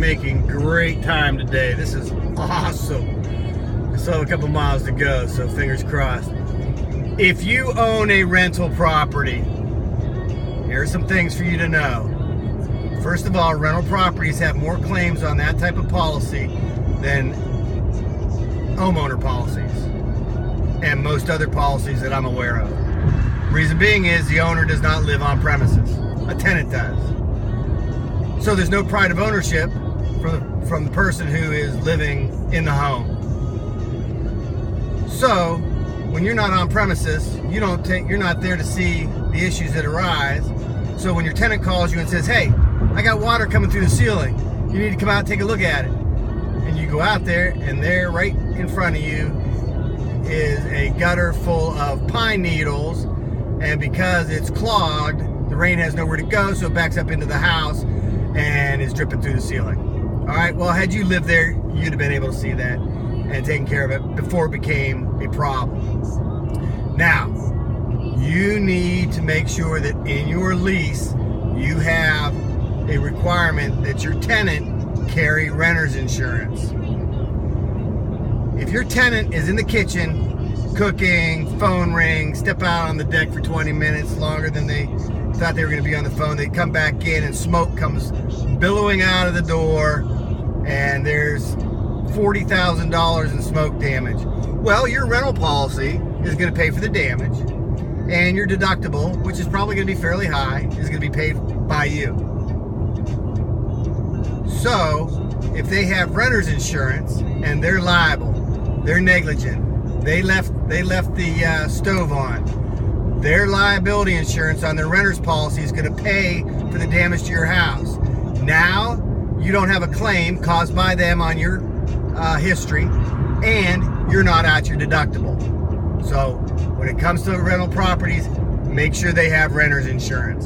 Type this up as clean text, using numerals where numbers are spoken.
making great time today. This is awesome. I still have a couple miles to go, so fingers crossed. If you own a rental property, here are some things for you to know. First of all, rental properties have more claims on that type of policy than homeowner policies and most other policies that I'm aware of. Reason being is the owner does not live on premises. A tenant does. So there's no pride of ownership from the person who is living in the home. So when you're not on premises, you're not there to see the issues that arise. So when your tenant calls you and says, "Hey, I got water coming through the ceiling. You need to come out and take a look at it." And you go out there, and there right in front of you is a gutter full of pine needles, and because it's clogged, the rain has nowhere to go, so it backs up into the house and is dripping through the ceiling. All right, well, had you lived there, you'd have been able to see that and taken care of it before it became a problem. Now, you need to make sure that in your lease, you have a requirement that your tenant carry renter's insurance. If your tenant is in the kitchen cooking, phone rings, step out on the deck for 20 minutes longer than they thought they were going to be on the phone, they come back in and smoke comes billowing out of the door and there's $40,000 in smoke damage. Well, your rental policy is going to pay for the damage, and your deductible, which is probably going to be fairly high, is going to be paid by you. So if they have renter's insurance and they're liable, they're negligent, they left the stove on, their liability insurance on their renter's policy is going to pay for the damage to your house. Now you don't have a claim caused by them on your history, and you're not at your deductible. So when it comes to rental properties, make sure they have renter's insurance.